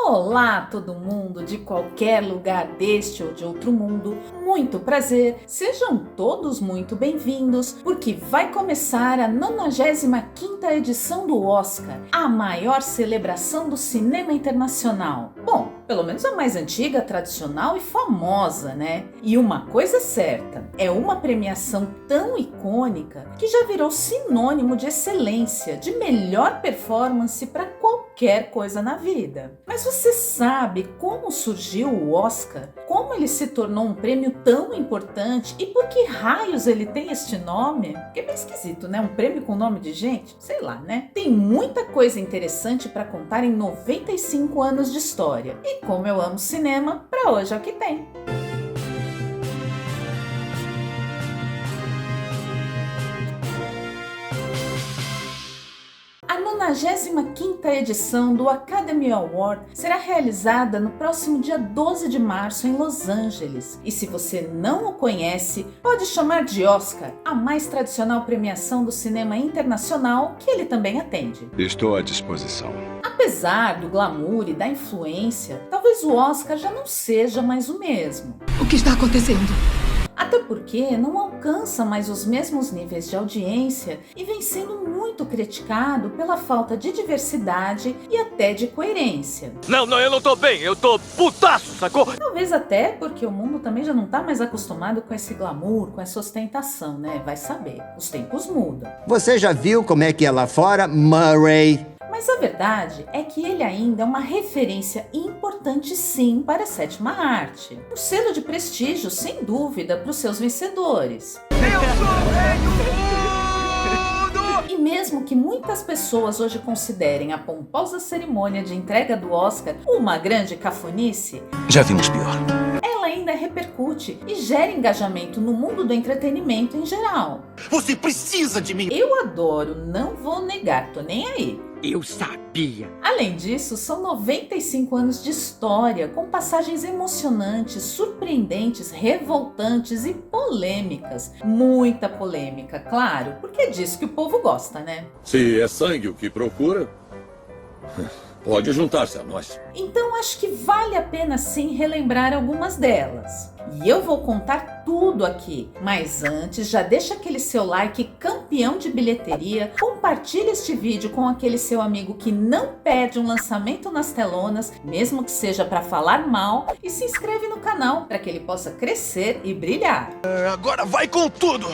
Olá, todo mundo de qualquer lugar deste ou de outro mundo. Muito prazer. Sejam todos muito bem-vindos, porque vai começar a 95ª edição do Oscar, a maior celebração do cinema internacional. Bom, pelo menos a mais antiga, tradicional e famosa, né? E uma coisa é certa, é uma premiação tão icônica que já virou sinônimo de excelência, de melhor performance para qualquer coisa na vida. Mas você sabe como surgiu o Oscar? Como ele se tornou um prêmio tão importante e por que raios ele tem este nome? Que é bem esquisito, né? Um prêmio com nome de gente? Sei lá, né? Tem muita coisa interessante para contar em 95 anos de história. E como eu amo cinema, para hoje é o que tem. A 95ª edição do Academy Award será realizada no próximo dia 12 de março em Los Angeles. E se você não o conhece, pode chamar de Oscar, a mais tradicional premiação do cinema internacional que ele também atende. Estou à disposição. Apesar do glamour e da influência, talvez o Oscar já não seja mais o mesmo. O que está acontecendo? Até porque não alcança mais os mesmos níveis de audiência e vem sendo muito criticado pela falta de diversidade e até de coerência. Não, eu não tô bem, eu tô putaço, sacou? Talvez até porque o mundo também já não tá mais acostumado com esse glamour, com essa ostentação, né? Vai saber, os tempos mudam. Você já viu como é que é lá fora, Murray? Mas a verdade é que ele ainda é uma referência importante sim para a sétima arte. Um selo de prestígio, sem dúvida, para os seus vencedores. Eu sou o rei do mundo! E mesmo que muitas pessoas hoje considerem a pomposa cerimônia de entrega do Oscar uma grande cafonice, Já vimos pior. ela ainda repercute e gera engajamento no mundo do entretenimento em geral. Você precisa de mim! Eu adoro, não vou negar, tô nem aí. Eu sabia! Além disso, são 95 anos de história, com passagens emocionantes, surpreendentes, revoltantes e polêmicas. Muita polêmica, claro, porque é disso que o povo gosta, né? Se é sangue o que procura, pode juntar-se a nós. Então acho que vale a pena sim relembrar algumas delas. E eu vou contar tudo aqui, mas antes já deixa aquele seu like campeão de bilheteria, compartilha este vídeo com aquele seu amigo que não perde um lançamento nas telonas, mesmo que seja para falar mal, e se inscreve no canal para que ele possa crescer e brilhar. Agora vai com tudo!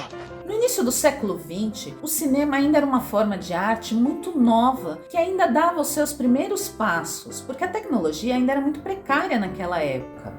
No início do século XX, o cinema ainda era uma forma de arte muito nova, que ainda dava os seus primeiros passos, porque a tecnologia ainda era muito precária naquela época.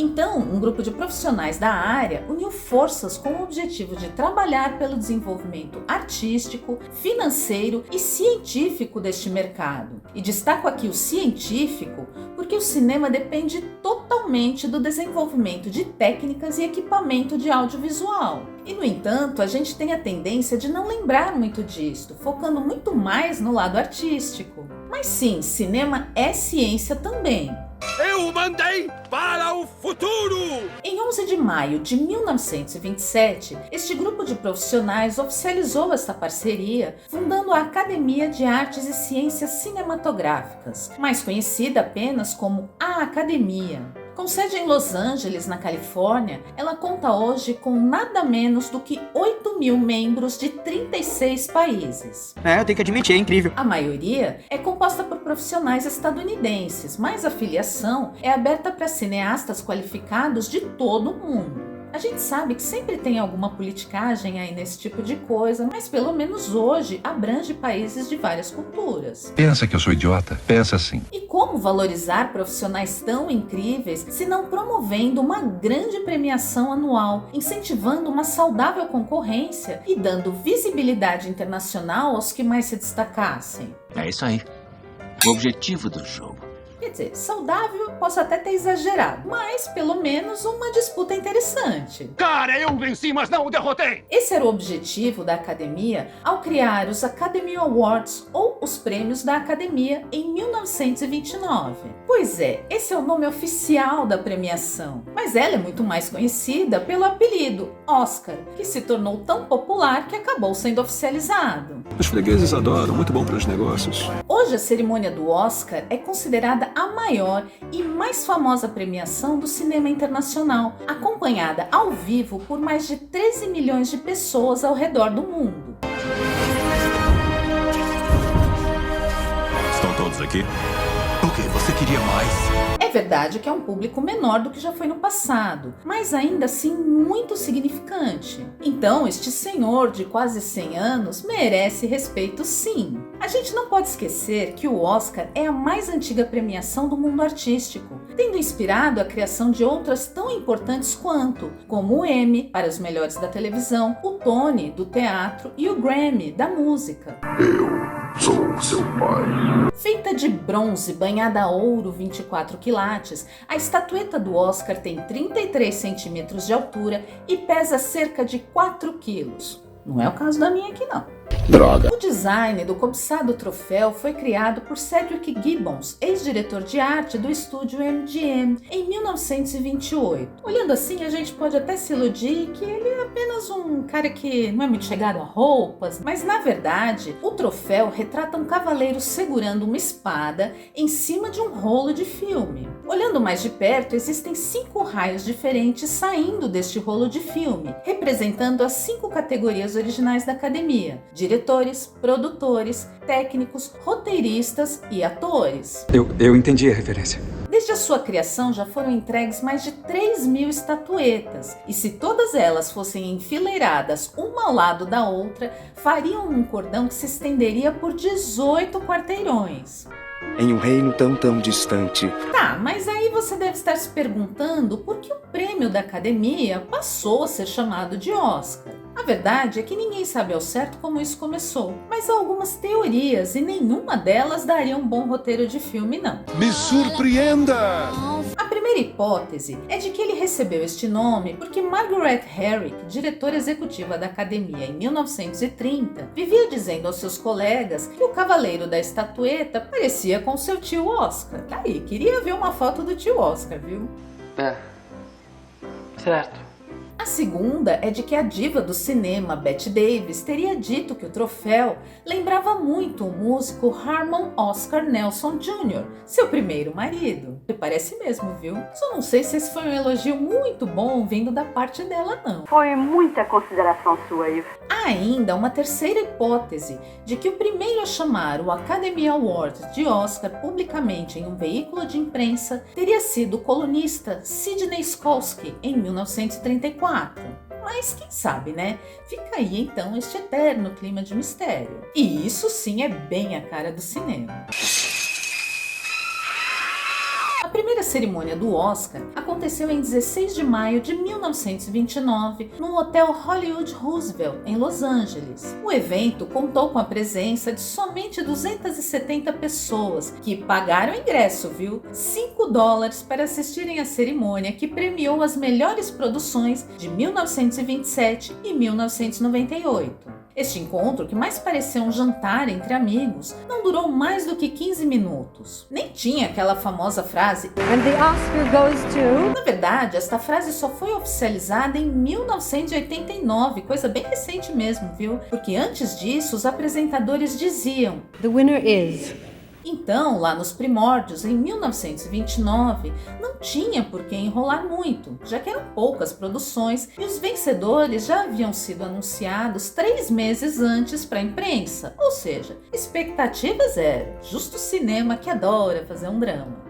Então, um grupo de profissionais da área uniu forças com o objetivo de trabalhar pelo desenvolvimento artístico, financeiro e científico deste mercado. E destaco aqui o científico porque o cinema depende totalmente do desenvolvimento de técnicas e equipamento de audiovisual. E, no entanto, a gente tem a tendência de não lembrar muito disto, focando muito mais no lado artístico. Mas sim, cinema é ciência também. Eu mandei para o futuro! Em 11 de maio de 1927, este grupo de profissionais oficializou esta parceria, fundando a Academia de Artes e Ciências Cinematográficas, mais conhecida apenas como a Academia. Com sede em Los Angeles, na Califórnia, ela conta hoje com nada menos do que 8.000 membros de 36 países. Eu tenho que admitir, é incrível. A maioria é composta por profissionais estadunidenses, mas a filiação é aberta para cineastas qualificados de todo o mundo. A gente sabe que sempre tem alguma politicagem aí nesse tipo de coisa, mas pelo menos hoje abrange países de várias culturas. Pensa que eu sou idiota? Pensa assim. E como valorizar profissionais tão incríveis se não promovendo uma grande premiação anual, incentivando uma saudável concorrência e dando visibilidade internacional aos que mais se destacassem? É isso aí. O objetivo do jogo Quer dizer, saudável posso até ter exagerado, mas pelo menos uma disputa interessante. Cara, eu venci, mas não o derrotei! Esse era o objetivo da academia ao criar os Academy Awards, ou os prêmios da academia, em 1929. Pois é, esse é o nome oficial da premiação, mas ela é muito mais conhecida pelo apelido Oscar, que se tornou tão popular que acabou sendo oficializado. Os fregueses adoram, muito bom para os negócios. Hoje a cerimônia do Oscar é considerada a maior e mais famosa premiação do cinema internacional, acompanhada ao vivo por mais de 13 milhões de pessoas ao redor do mundo. Estão todos aqui? O que? Você queria mais? É verdade que é um público menor do que já foi no passado, mas ainda assim muito significante. Então, este senhor de quase 100 anos merece respeito sim. A gente não pode esquecer que o Oscar é a mais antiga premiação do mundo artístico, tendo inspirado a criação de outras tão importantes quanto, como o Emmy, para os melhores da televisão, o Tony, do teatro, e o Grammy, da música. Sou seu pai. Feita de bronze banhada a ouro 24 quilates, a estatueta do Oscar tem 33 centímetros de altura e pesa cerca de 4 quilos. Não é o caso da minha aqui não. Droga. O design do cobiçado troféu foi criado por Cedric Gibbons, ex-diretor de arte do estúdio MGM, em 1928. Olhando assim, a gente pode até se iludir que ele é apenas um cara que não é muito chegado a roupas, mas na verdade, o troféu retrata um cavaleiro segurando uma espada em cima de um rolo de filme. Olhando mais de perto, existem 5 raios diferentes saindo deste rolo de filme, representando as 5 categorias originais da academia: diretores, produtores, técnicos, roteiristas e atores. Eu entendi a referência. Desde a sua criação já foram entregues mais de 3.000 estatuetas, e se todas elas fossem enfileiradas uma ao lado da outra, fariam um cordão que se estenderia por 18 quarteirões. Em um reino tão distante. Tá, mas aí você deve estar se perguntando por que o prêmio da academia passou a ser chamado de Oscar. A verdade é que ninguém sabe ao certo como isso começou, mas há algumas teorias e nenhuma delas daria um bom roteiro de filme não. Me surpreenda! A primeira hipótese é de que ele recebeu este nome porque Margaret Herrick, diretora executiva da academia em 1930, vivia dizendo aos seus colegas que o cavaleiro da estatueta parecia com seu tio Oscar. Tá aí, queria ver uma foto do tio Oscar, viu? É. Certo. A segunda é de que a diva do cinema, Bette Davis, teria dito que o troféu lembrava muito o músico Harmon Oscar Nelson Jr., seu primeiro marido. E parece mesmo, viu? Só não sei se esse foi um elogio muito bom vindo da parte dela, não. Foi muita consideração sua, Eve. Há ainda uma terceira hipótese de que o primeiro a chamar o Academy Award de Oscar publicamente em um veículo de imprensa teria sido o colunista Sidney Skolsky, em 1934. Mas quem sabe, né? Fica aí então este eterno clima de mistério. E isso sim é bem a cara do cinema. A primeira cerimônia do Oscar aconteceu em 16 de maio de 1929 no Hotel Hollywood Roosevelt, em Los Angeles. O evento contou com a presença de somente 270 pessoas que pagaram ingresso, viu? $5 para assistirem à cerimônia que premiou as melhores produções de 1927 e 1998. Este encontro, que mais pareceu um jantar entre amigos, não durou mais do que 15 minutos. Nem tinha aquela famosa frase And the Oscar goes to... Na verdade, esta frase só foi oficializada em 1989, coisa bem recente mesmo, viu? Porque antes disso, os apresentadores diziam The winner is... Então, lá nos primórdios, em 1929, não tinha por que enrolar muito, já que eram poucas produções e os vencedores já haviam sido anunciados 3 meses antes para a imprensa. Ou seja, expectativa zero, justo o cinema que adora fazer um drama.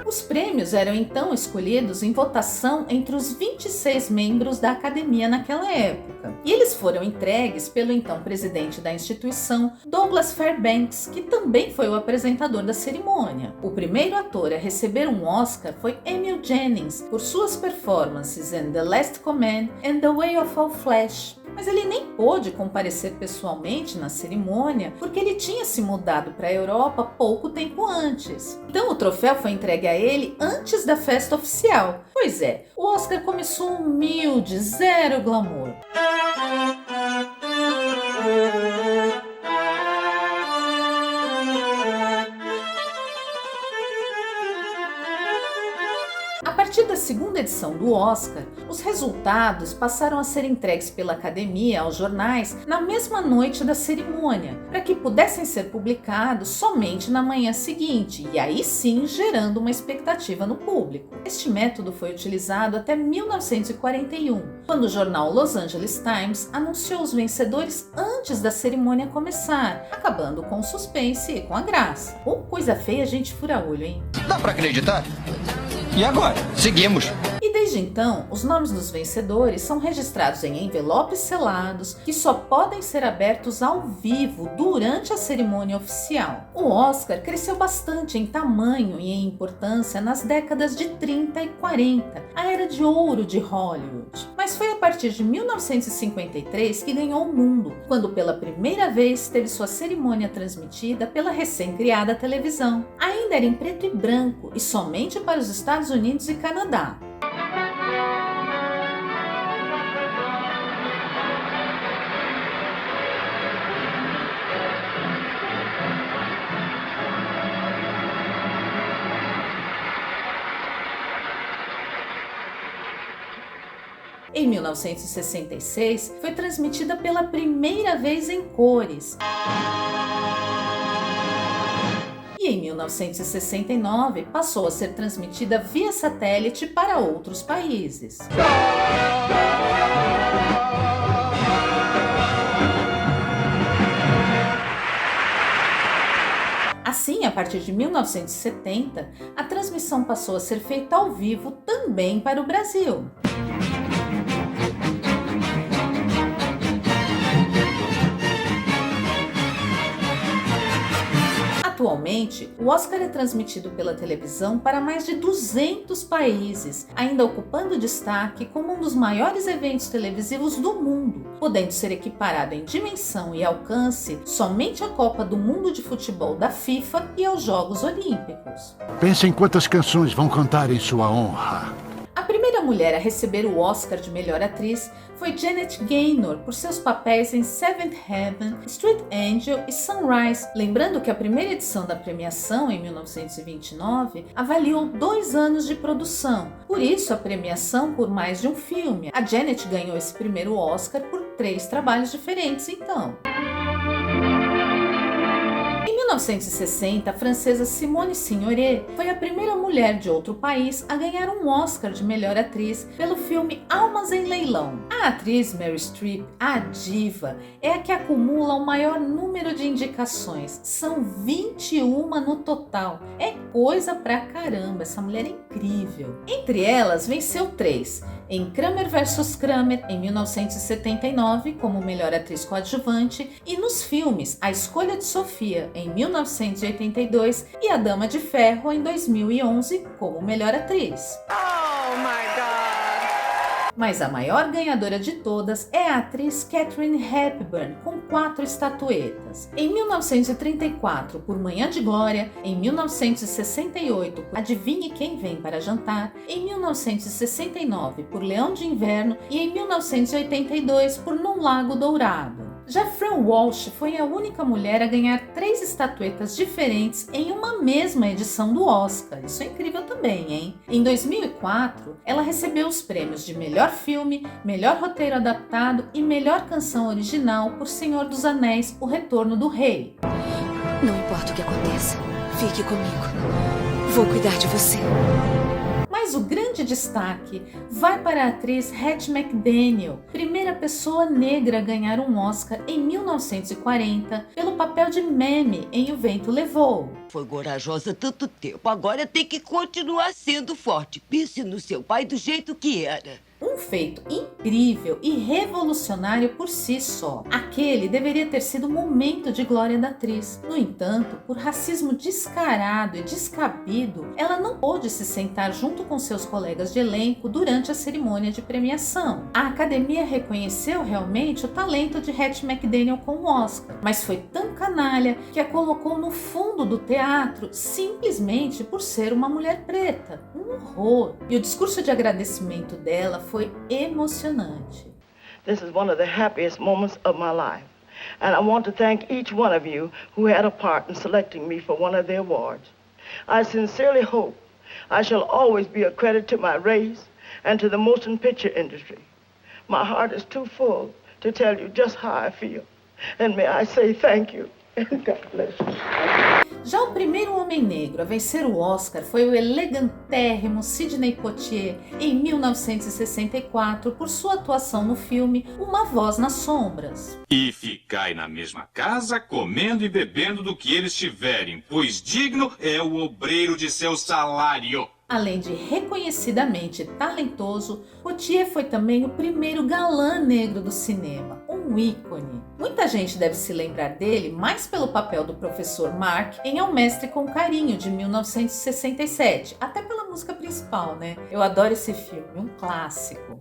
Os prêmios eram então escolhidos em votação entre os 26 membros da academia naquela época. E eles foram entregues pelo então presidente da instituição, Douglas Fairbanks, que também foi o apresentador da cerimônia. O primeiro ator a receber um Oscar foi Emil Jennings, por suas performances em The Last Command and The Way of All Flesh. mas ele nem pôde comparecer pessoalmente na cerimônia porque ele tinha se mudado para a Europa pouco tempo antes. Então o troféu foi entregue a ele antes da festa oficial. Pois é, o Oscar começou humilde, zero glamour. A partir da segunda edição do Oscar, os resultados passaram a ser entregues pela academia aos jornais na mesma noite da cerimônia, para que pudessem ser publicados somente na manhã seguinte, e aí sim gerando uma expectativa no público. Este método foi utilizado até 1941, quando o jornal Los Angeles Times anunciou os vencedores antes da cerimônia começar, acabando com o suspense e com a graça. Ou coisa feia, a gente fura olho, hein? Dá pra acreditar? E agora? Seguimos. E desde então, os nomes dos vencedores são registrados em envelopes selados que só podem ser abertos ao vivo durante a cerimônia oficial. O Oscar cresceu bastante em tamanho e em importância nas décadas de 30 e 40, a era de ouro de Hollywood. Mas foi a partir de 1953 que ganhou o mundo, quando pela primeira vez teve sua cerimônia transmitida pela recém-criada televisão. Ainda era em preto e branco e somente para os Estados Unidos e Canadá. Em 1966, foi transmitida pela primeira vez em cores. E em 1969, passou a ser transmitida via satélite para outros países. Assim, a partir de 1970, a transmissão passou a ser feita ao vivo também para o Brasil. Atualmente, o Oscar é transmitido pela televisão para mais de 200 países, ainda ocupando destaque como um dos maiores eventos televisivos do mundo, podendo ser equiparado em dimensão e alcance somente à Copa do Mundo de Futebol da FIFA e aos Jogos Olímpicos. Pense em quantas canções vão cantar em sua honra. A primeira mulher a receber o Oscar de melhor atriz foi Janet Gaynor por seus papéis em Seventh Heaven, Street Angel e Sunrise. Lembrando que a primeira edição da premiação, em 1929, avaliou 2 anos de produção, por isso a premiação por mais de um filme. A Janet ganhou esse primeiro Oscar por 3 trabalhos diferentes, então. Em 1960, a francesa Simone Signoret foi a primeira mulher de outro país a ganhar um Oscar de melhor atriz pelo filme Almas em Leilão. A atriz Meryl Streep, a diva, é a que acumula o maior número de indicações. São 21 no total. É coisa pra caramba, essa mulher é incrível. Entre elas, venceu 3. Em Kramer vs. Kramer, em 1979, como melhor atriz coadjuvante, e nos filmes A Escolha de Sofia, em 1982, e A Dama de Ferro, em 2011, como melhor atriz. Oh my God! Mas a maior ganhadora de todas é a atriz Katharine Hepburn, com 4 estatuetas. Em 1934, por Manhã de Glória, em 1968, por Adivinhe Quem Vem para Jantar, em 1969, por Leão de Inverno e em 1982, por Num Lago Dourado. Já Fran Walsh foi a única mulher a ganhar 3 estatuetas diferentes em uma mesma edição do Oscar. Isso é incrível também, hein? Em 2004, ela recebeu os prêmios de melhor filme, melhor roteiro adaptado e melhor canção original por Senhor dos Anéis, O Retorno do Rei. Não importa o que aconteça, fique comigo. Vou cuidar de você. Mas o grande destaque vai para a atriz Hattie McDaniel, primeira pessoa negra a ganhar um Oscar em 1940 pelo papel de Mammy em O Vento Levou. Foi corajosa tanto tempo, agora tem que continuar sendo forte. Pense no seu pai do jeito que era. Um feito incrível e revolucionário por si só. Aquele deveria ter sido o momento de glória da atriz. No entanto, por racismo descarado e descabido, ela não pôde se sentar junto com seus colegas de elenco durante a cerimônia de premiação. A academia reconheceu realmente o talento de Hattie McDaniel com o Oscar, mas foi tão canalha que a colocou no fundo do teatro simplesmente por ser uma mulher preta. Um horror. E o discurso de agradecimento dela foi emocionante. This is one of the happiest moments of my life. And I want to thank each one of you who had a part in selecting me for one of the awards. I sincerely hope I shall always be a credit to my race and to the motion picture industry. My heart is too full to tell you just how I feel. And may I say thank you and God bless you. Já o primeiro homem negro a vencer o Oscar foi o elegantérrimo Sidney Poitier em 1964 por sua atuação no filme Uma Voz nas Sombras. E ficai na mesma casa, comendo e bebendo do que eles tiverem, pois digno é o obreiro de seu salário. Além de reconhecidamente talentoso, Poitier foi também o primeiro galã negro do cinema, um ícone. Muita gente deve se lembrar dele mais pelo papel do professor Mark em Ao Mestre com Carinho, de 1967, até pela música principal, né? Eu adoro esse filme, um clássico.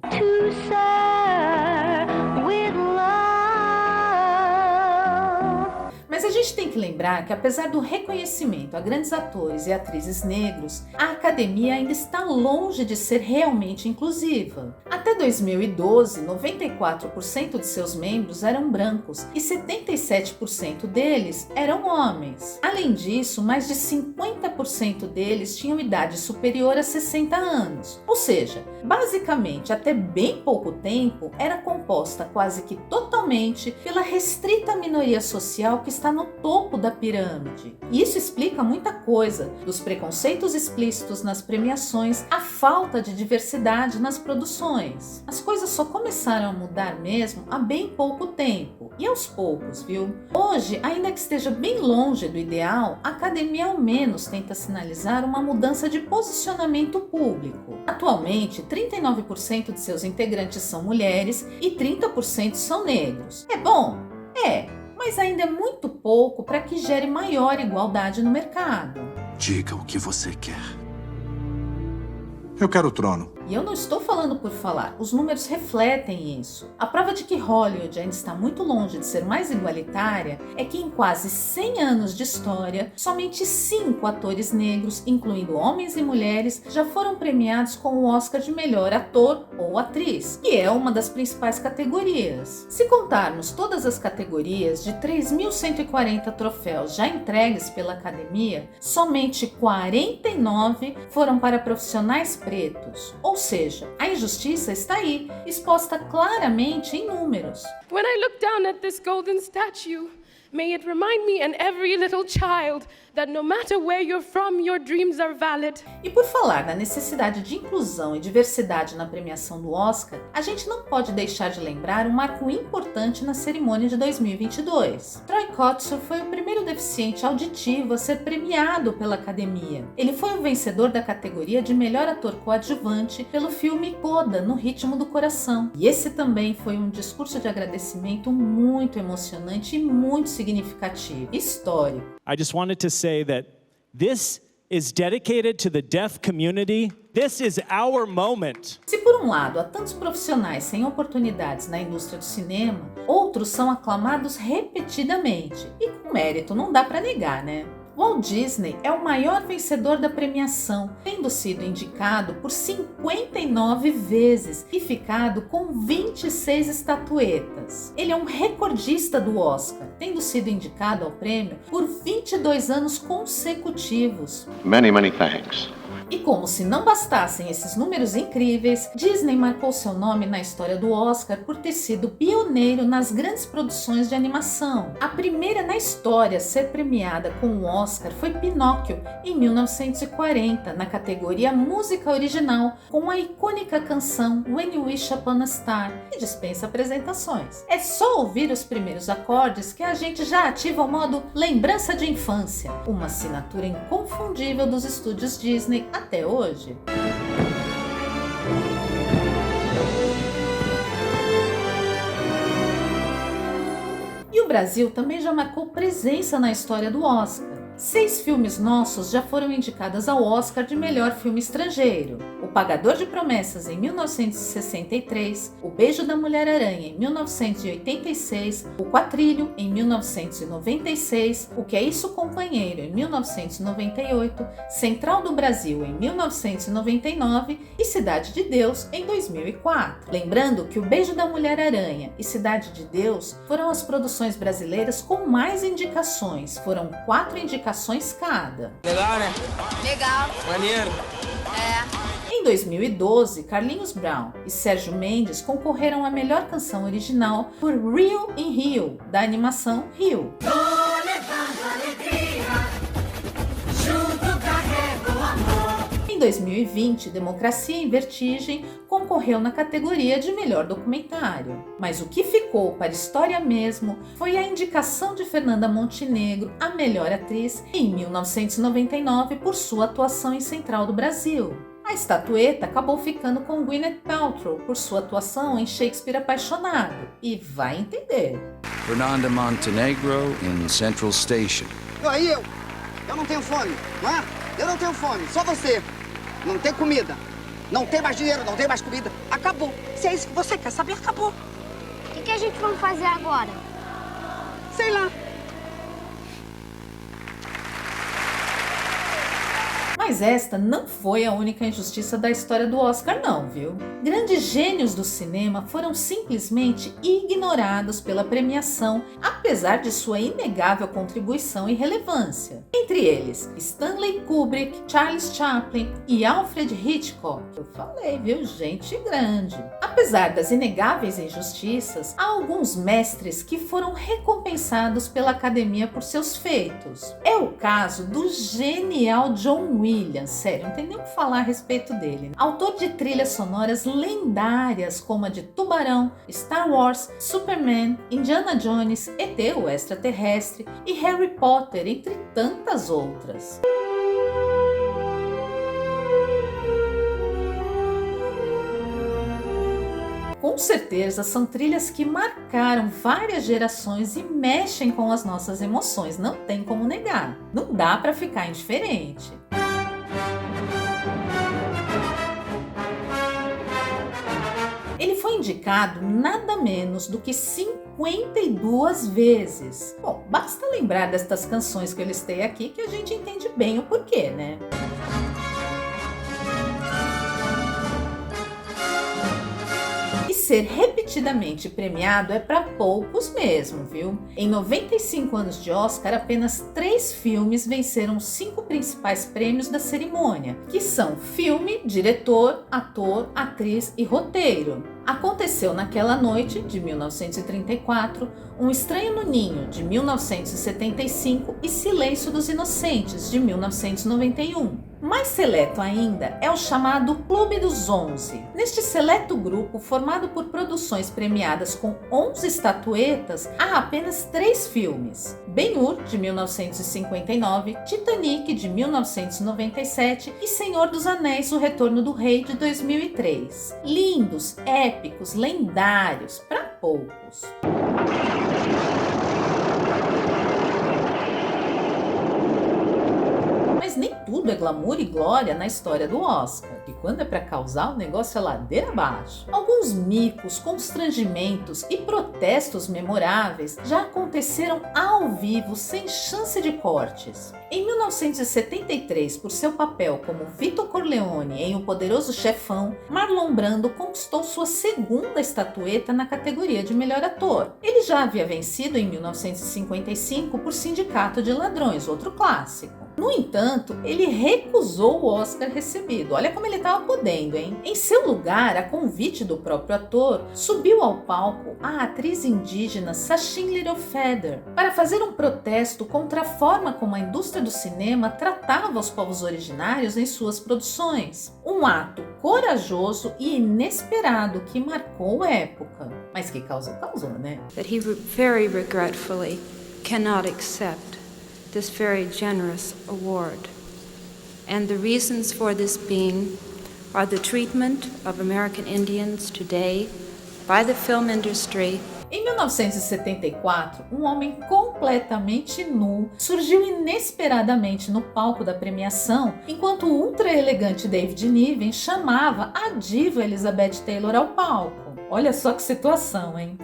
Mas a gente tem que lembrar que, apesar do reconhecimento a grandes atores e atrizes negros, a academia ainda está longe de ser realmente inclusiva. Até 2012, 94% de seus membros eram brancos e 77% deles eram homens. Além disso, mais de 50% deles tinham idade superior a 60 anos. Ou seja, basicamente, até bem pouco tempo, era composta quase que totalmente pela restrita minoria social que está no topo da pirâmide. E isso explica muita coisa, dos preconceitos explícitos nas premiações à falta de diversidade nas produções. As coisas só começaram a mudar mesmo há bem pouco tempo, e aos poucos, viu? Hoje, ainda que esteja bem longe do ideal, a academia ao menos tenta sinalizar uma mudança de posicionamento público. Atualmente, 39% de seus integrantes são mulheres e 30% são negros. É bom? É. Mas ainda é muito pouco para que gere maior igualdade no mercado. Diga o que você quer. Eu quero o trono. E eu não estou falando por falar, os números refletem isso. A prova de que Hollywood ainda está muito longe de ser mais igualitária é que em quase 100 anos de história, somente 5 atores negros, incluindo homens e mulheres, já foram premiados com o Oscar de melhor ator ou atriz, que é uma das principais categorias. Se contarmos todas as categorias de 3.140 troféus já entregues pela academia, somente 49 foram para profissionais pretos. Ou seja, a injustiça está aí, exposta claramente em números. When I look down at this golden statue, may it remind me and every little child that no matter where you're from, your dreams are valid. E por falar na necessidade de inclusão e diversidade na premiação do Oscar, a gente não pode deixar de lembrar um marco importante na cerimônia de 2022. Troy Kotsur foi o primeiro deficiente auditivo a ser premiado pela academia. Ele foi o vencedor da categoria de melhor ator coadjuvante pelo filme Coda, no Ritmo do Coração. E esse também foi um discurso de agradecimento muito emocionante e muito significativo, histórico. I just wanted to say that this is dedicated to the deaf community. This is our moment. Se por um lado há tantos profissionais sem oportunidades na indústria do cinema, outros são aclamados repetidamente. E com mérito, não dá para negar, né? Walt Disney é o maior vencedor da premiação, tendo sido indicado por 59 vezes e ficado com 26 estatuetas. Ele é um recordista do Oscar, tendo sido indicado ao prêmio por 22 anos consecutivos. Many thanks. E como se não bastassem esses números incríveis, Disney marcou seu nome na história do Oscar por ter sido pioneiro nas grandes produções de animação. A primeira na história a ser premiada com o Oscar foi Pinóquio, em 1940, na categoria Música Original, com a icônica canção When You Wish Upon a Star, que dispensa apresentações. É só ouvir os primeiros acordes que a gente já ativa o modo Lembrança de Infância, uma assinatura inconfundível dos estúdios Disney até hoje. o Brasil também já marcou presença na história do Oscar. 6 filmes nossos já foram indicados ao Oscar de melhor filme estrangeiro. O Pagador de Promessas, em 1963, O Beijo da Mulher-Aranha, em 1986, O Quatrilho, em 1996, O Que é Isso, Companheiro, em 1998, Central do Brasil, em 1999 e Cidade de Deus, em 2004. Lembrando que O Beijo da Mulher-Aranha e Cidade de Deus foram as produções brasileiras com mais indicações, foram 4 indicações cada. Legal, né? Legal. Maneiro. É. Em 2012, Carlinhos Brown e Sérgio Mendes concorreram à melhor canção original por Rio in Rio, da animação Rio. Em 2020, Democracia em Vertigem concorreu na categoria de melhor documentário. Mas o que ficou para a história mesmo foi a indicação de Fernanda Montenegro a melhor atriz em 1999 por sua atuação em Central do Brasil. A estatueta acabou ficando com Gwyneth Paltrow por sua atuação em Shakespeare Apaixonado. E vai entender. Fernanda Montenegro em Central Station. Aí eu não tenho fome, não é? Eu não tenho fome, só você. Não tem comida, não tem mais dinheiro, não tem mais comida. Acabou. Se é isso que você quer saber, acabou. O que a gente vai fazer agora? Sei lá. Mas esta não foi a única injustiça da história do Oscar não, viu? Grandes gênios do cinema foram simplesmente ignorados pela premiação, apesar de sua inegável contribuição e relevância. Entre eles, Stanley Kubrick, Charles Chaplin e Alfred Hitchcock. Eu falei, viu? Gente grande. Apesar das inegáveis injustiças, há alguns mestres que foram recompensados pela academia por seus feitos. É o caso do genial John Williams, sério, não tem nem o que falar a respeito dele. Autor de trilhas sonoras lendárias como a de Tubarão, Star Wars, Superman, Indiana Jones, ET, o Extraterrestre e Harry Potter, entre tantas outras. Com certeza são trilhas que marcaram várias gerações e mexem com as nossas emoções, não tem como negar. Não dá para ficar indiferente. Ele foi indicado nada menos do que 52 vezes. Bom, basta lembrar destas canções que eu listei aqui que a gente entende bem o porquê, né? Ser repetidamente premiado é para poucos mesmo, viu? Em 95 anos de Oscar, apenas 3 filmes venceram os 5 principais prêmios da cerimônia, que são filme, diretor, ator, atriz e roteiro. Aconteceu naquela noite, de 1934, Um Estranho no Ninho, de 1975 e Silêncio dos Inocentes, de 1991. Mais seleto ainda é o chamado Clube dos 11. Neste seleto grupo, formado por produções premiadas com 11 estatuetas, há apenas 3 filmes: Ben-Hur, de 1959, Titanic, de 1997 e Senhor dos Anéis, O Retorno do Rei, de 2003. Lindos, épicos, lendários, para poucos. Mas nem tudo é glamour e glória na história do Oscar, e quando é para causar, o negócio é ladeira abaixo. Alguns micos, constrangimentos e protestos memoráveis já aconteceram ao vivo, sem chance de cortes. Em 1973, por seu papel como Vito Corleone em O Poderoso Chefão, Marlon Brando conquistou sua segunda estatueta na categoria de melhor ator. Ele já havia vencido em 1955 por Sindicato de Ladrões, outro clássico. No entanto, ele recusou o Oscar recebido. Olha como ele estava podendo, hein? Em seu lugar, a convite do próprio ator, subiu ao palco a atriz indígena Sachin Little Feather para fazer um protesto contra a forma como a indústria do cinema tratava os povos originários em suas produções. Um ato corajoso e inesperado que marcou a época. Mas que causou, né? That he very regretfully cannot accept this very generous award. And the reasons for this being are the treatment of American Indians today by the film industry. Em 1974, um homem completamente nu surgiu inesperadamente no palco da premiação, enquanto o ultra elegante David Niven chamava a diva Elizabeth Taylor ao palco. Olha só que situação, hein?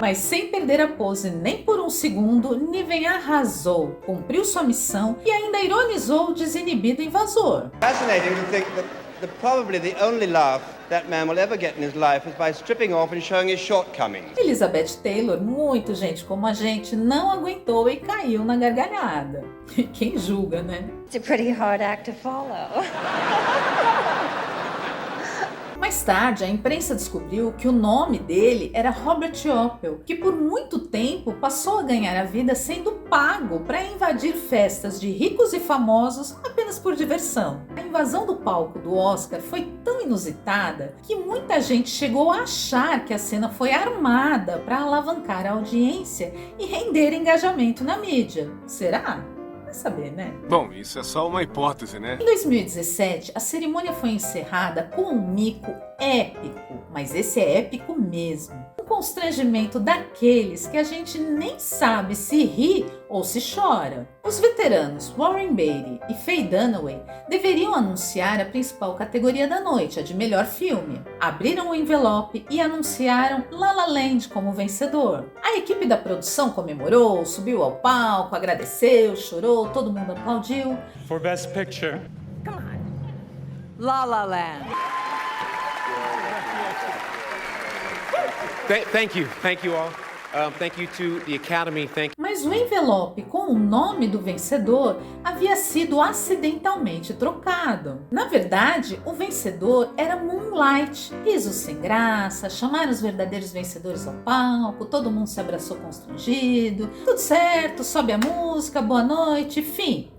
Mas sem perder a pose nem por um segundo, Niven arrasou, cumpriu sua missão e ainda ironizou o desinibido invasor. Fascinating to think that probably the only laugh that man will ever get in his life is by stripping off and showing his shortcomings. Elizabeth Taylor, muito gente como a gente, não aguentou e caiu na gargalhada. Quem julga, né? It's a pretty hard act to follow. Mais tarde, a imprensa descobriu que o nome dele era Robert Opel, que por muito tempo passou a ganhar a vida sendo pago para invadir festas de ricos e famosos apenas por diversão. A invasão do palco do Oscar foi tão inusitada que muita gente chegou a achar que a cena foi armada para alavancar a audiência e render engajamento na mídia. Será? Vai saber, né? Bom, isso é só uma hipótese, né? Em 2017, a cerimônia foi encerrada com um mico épico, mas esse é épico mesmo. Um constrangimento daqueles que a gente nem sabe se ri ou se chora. Os veteranos Warren Beatty e Faye Dunaway deveriam anunciar a principal categoria da noite, a de melhor filme. Abriram o envelope e anunciaram La La Land como vencedor. A equipe da produção comemorou, subiu ao palco, agradeceu, chorou, todo mundo aplaudiu. For Best Picture. Come on. La La Land. Thank you all. Thank you to the Academy. Mas o envelope com o nome do vencedor havia sido acidentalmente trocado. Na verdade, o vencedor era Moonlight. Risos sem graça, chamaram os verdadeiros vencedores ao palco, todo mundo se abraçou constrangido. Tudo certo, sobe a música, boa noite, fim.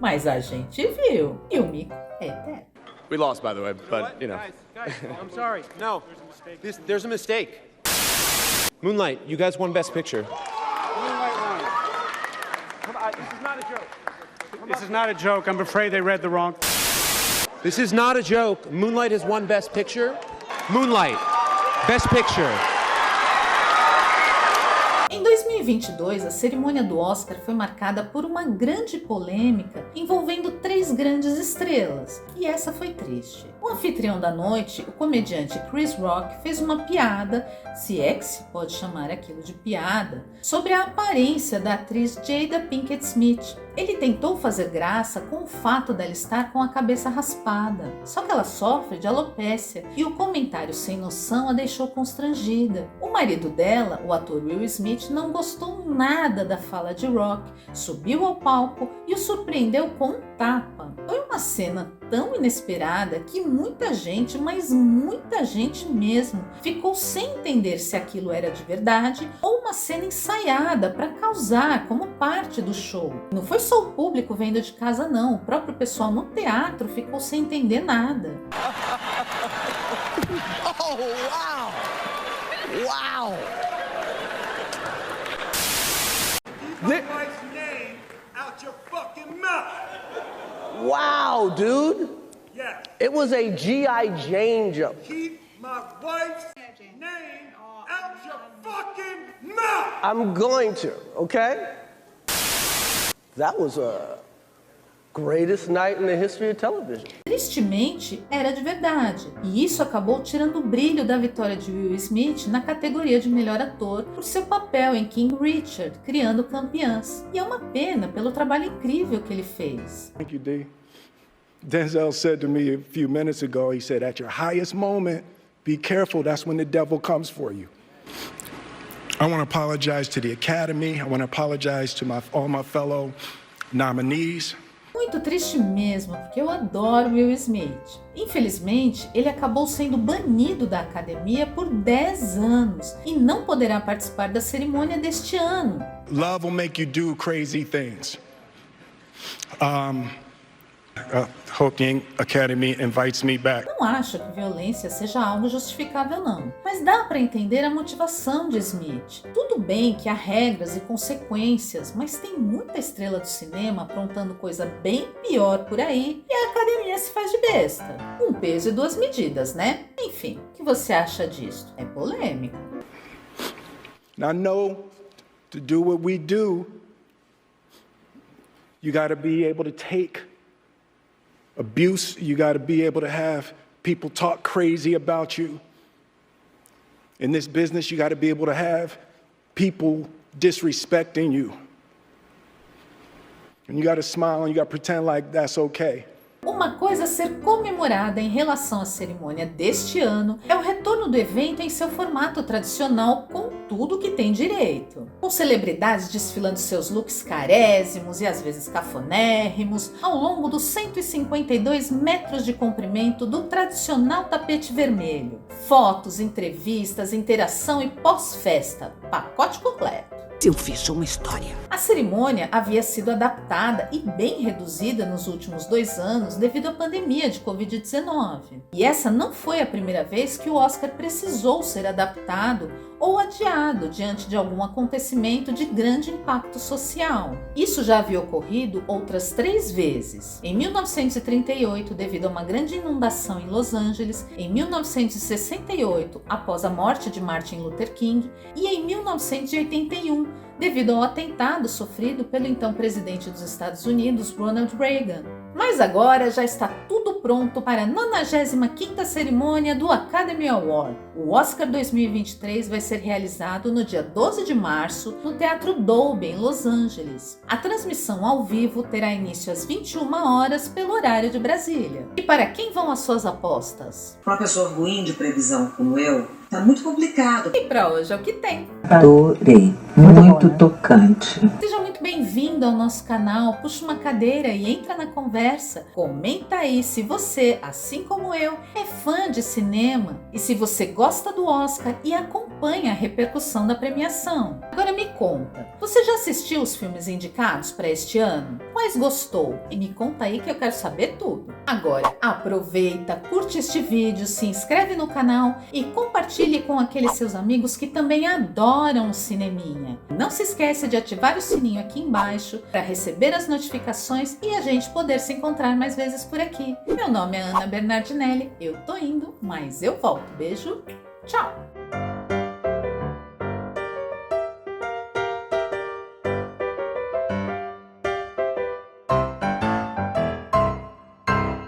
Mas a gente viu, e o mico é eterno. We lost, by the way, but, you know. Guys, I'm sorry. No, there's a mistake. Moonlight, you guys won Best Picture. Moonlight won. Come on, this is not a joke. This is not a joke. I'm afraid they read the wrong. This is not a joke. Moonlight has won Best Picture. Moonlight, Best Picture. Em 2022, a cerimônia do Oscar foi marcada por uma grande polêmica envolvendo 3 grandes estrelas, e essa foi triste. O anfitrião da noite, o comediante Chris Rock, fez uma piada, se é que se pode chamar aquilo de piada, sobre a aparência da atriz Jada Pinkett Smith. Ele tentou fazer graça com o fato dela estar com a cabeça raspada, só que ela sofre de alopécia e o comentário sem noção a deixou constrangida. O marido dela, o ator Will Smith, não gostou nada da fala de Rock, subiu ao palco e o surpreendeu com um tapa. Foi uma cena tão inesperada que muita gente, mas muita gente mesmo, ficou sem entender se aquilo era de verdade ou uma cena ensaiada para causar como parte do show. Não foi só o público vendo de casa não, o próprio pessoal no teatro ficou sem entender nada. Oh, wow! Wow! Keep my wife's name out your fucking mouth! Wow, dude! Yes. It was a G.I. Jane jump. Keep my wife's name out your fucking mouth! I'm going to, okay? That was a greatest night in the history of television. Tristemente, era de verdade, e isso acabou tirando o brilho da vitória de Will Smith na categoria de melhor ator por seu papel em King Richard, criando campeãs. E é uma pena pelo trabalho incrível que ele fez. Thank you, D. Denzel said to me a few minutes ago, he said, at your highest moment, be careful, that's when the devil comes for you. I want to apologize to the Academy. I want to apologize to all my fellow nominees. Muito triste mesmo, porque eu adoro Will Smith. Infelizmente, ele acabou sendo banido da academia por 10 anos e não poderá participar da cerimônia deste ano. Love will make you do crazy things. Hope the Academy invites me back. Não acho que violência seja algo justificável não, mas dá para entender a motivação de Smith. Tudo bem que há regras e consequências, mas tem muita estrela do cinema aprontando coisa bem pior por aí e a academia se faz de besta. Um peso e duas medidas, né? Enfim, o que você acha disso? É polêmico. Now, no, to do what we do, you got to be able to take abuse. You got to be able to have people talk crazy about you. In this business, you got to be able to have people disrespecting you. And you got to smile and you got to pretend like that's okay. Uma coisa a ser comemorada em relação à cerimônia deste ano é o retorno do evento em seu formato tradicional, com tudo que tem direito. Com celebridades desfilando seus looks carésimos e às vezes cafonérrimos ao longo dos 152 metros de comprimento do tradicional tapete vermelho. Fotos, entrevistas, interação e pós-festa. Pacote completo. Eu fiz uma história. A cerimônia havia sido adaptada e bem reduzida nos últimos 2 anos devido à pandemia de Covid-19. E essa não foi a primeira vez que o Oscar precisou ser adaptado ou adiado diante de algum acontecimento de grande impacto social. Isso já havia ocorrido outras 3 vezes. Em 1938, devido a uma grande inundação em Los Angeles, em 1968, após a morte de Martin Luther King, e em 1981, devido ao atentado sofrido pelo então presidente dos Estados Unidos, Ronald Reagan. Mas agora já está tudo pronto para a 95ª cerimônia do Academy Award. O Oscar 2023 vai ser realizado no dia 12 de março no Teatro Dolby, em Los Angeles. A transmissão ao vivo terá início às 21 horas pelo horário de Brasília. E para quem vão as suas apostas? Para uma pessoa ruim de previsão como eu, tá muito complicado. E para hoje é o que tem. Adorei. Muito tocante. Seja muito bem-vindo ao nosso canal. Puxa uma cadeira e entra na conversa. Comenta aí se você, assim como eu, é fã de cinema e se você gosta do Oscar e acompanha a repercussão da premiação. Agora me conta, você já assistiu os filmes indicados para este ano? Quais gostou? E me conta aí que eu quero saber tudo. Agora, aproveita, curte este vídeo, se inscreve no canal e compartilhe com aqueles seus amigos que também adoram o cineminha. Não se esqueça de ativar o sininho aqui embaixo para receber as notificações e a gente poder se encontrar mais vezes por aqui. Meu nome é Ana Bernardinelli, eu tô indo, mas eu volto. Beijo, tchau!